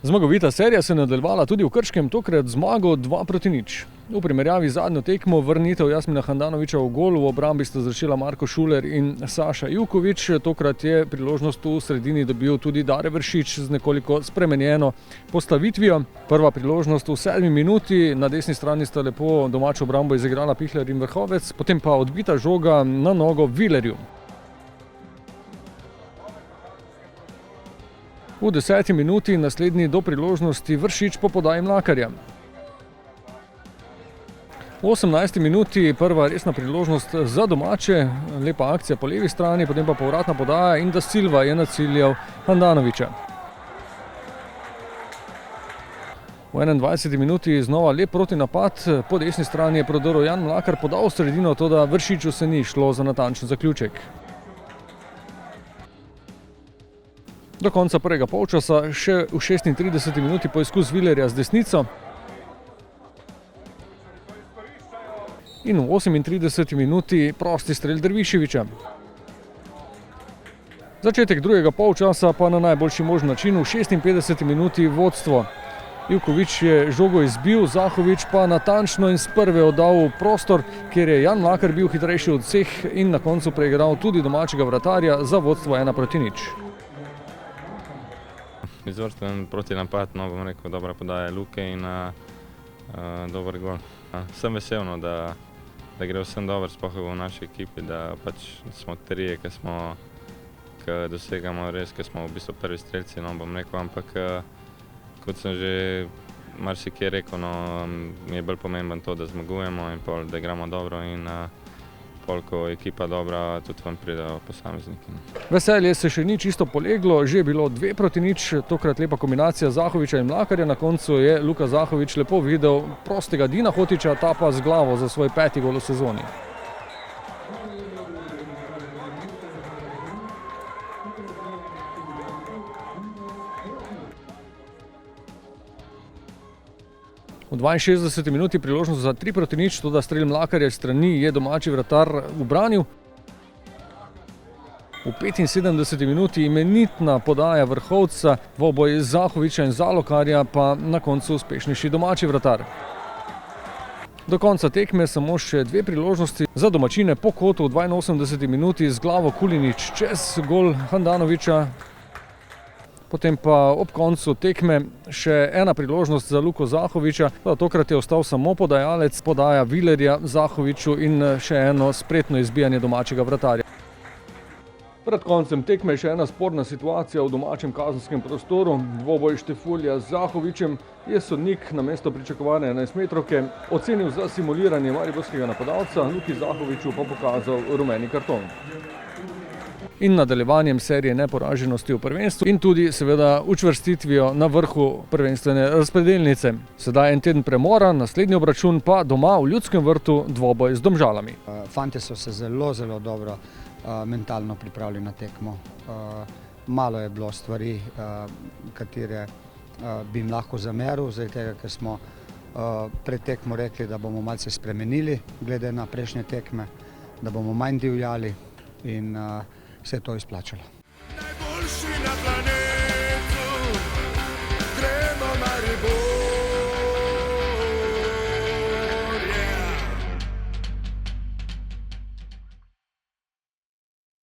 Zmagovita serija se je nadaljevala tudi v Krškem, tokrat zmago 2-0. V primerjavi z zadnjo tekmo vrnitev Jasmina Handanovića v gol, v obrambi sta zrešila Marko Šuler in Saša Ivković. Tokrat je priložnost v sredini dobil tudi Dare Vršič z nekoliko spremenjeno postavitvijo. Prva priložnost v 7. minuti, na desni strani sta lepo domačo obrambo izigrala Pihler in Vrhovec, potem pa odbita žoga na nogo Vilerju. V 10. minuti naslednji do priložnosti Vršič po podaji Mlakarja. V 18. minuti prva resna priložnost za domače, lepa akcija po levi strani, potem pa povratna podaja in da Silva je naciljal Handanovića. V 21. minuti znova lep protinapad, po desni strani je prodrl Jan Mlakar, podal v sredino, toda Vršiču se ni šlo za natančen zaključek. Do konca prvega polčasa še v 36. minuti poizkus Vilerja z desnico. In v 38. minuti prosti strel Derviševića. Začetek drugega polčasa pa na najboljši možen način, v 56. minuti vodstvo. Ivković je žogo izbil, Zahović pa natančno in s prve oddal v prostor, kjer je Jan Mlakar bil hitrejši od vseh in na koncu preigral tudi domačega vratarja za vodstvo 1-0. Izvrsten protinapad, bom rekel, dobra podaja Luke in dober gol. Sem vesel, da gre vsem dobro, sploh v naši ekipi, da pač smo trije, ki dosegamo res, ki smo v bistvu prvi strelci, bom rekel, ampak kot sem že marsikje rekel, mi je bolj pomemben to, da zmagujemo in da igramo dobro in ko je ekipa dobra, tudi vam pridejo posamezniki. Veselje se še ni čisto poleglo, že je bilo 2-0, tokrat lepa kombinacija Zahovića in Mlakarja, na koncu je Luka Zahović lepo videl prostega Dina Hotića, ta pa z glavo za svoj 5. gol v sezoni. V 62. minuti priložnost za 3-0, toda strel Mlakarja iz strani je domači vratar ubranil. V 75. minuti imenitna podaja Vrhovca, dvoboj Zahovića in Zalokarja pa na koncu uspešnejši domači vratar. Do konca tekme samo še 2 priložnosti za domačine po kotu v 82. minuti z glavo Kulinić čez gol Handanovića. Potem pa ob koncu tekme še 1 priložnost za Luko Zahovića, tokrat je ostal samo podajalec, podaja Vilerja Zahoviću in še eno spretno izbijanje domačega vratarja. Pred koncem tekme je še ena sporna situacija v domačem kazenskem prostoru. Dvoboj Štefulja z Zahovićem je sodnik namesto pričakovane 11-metrovke ocenil za simuliranje mariborskega napadalca, Luki Zahoviću pa pokazal rumeni karton. In nadaljevanjem serije neporaženosti v prvenstvu in tudi seveda učvrstitvijo na vrhu prvenstvene razpredelnice. Sedaj en teden premora, naslednji obračun pa doma v Ljudskem vrtu dvoboj z Domžalami. Fantje so se zelo dobro mentalno pripravili na tekmo. Malo je bilo stvari, katere bi jim lahko zameril, zaradi tega, ker smo pred tekmo rekli, da bomo malce spremenili glede na prejšnje tekme, da bomo manj divjali in se je to izplačalo.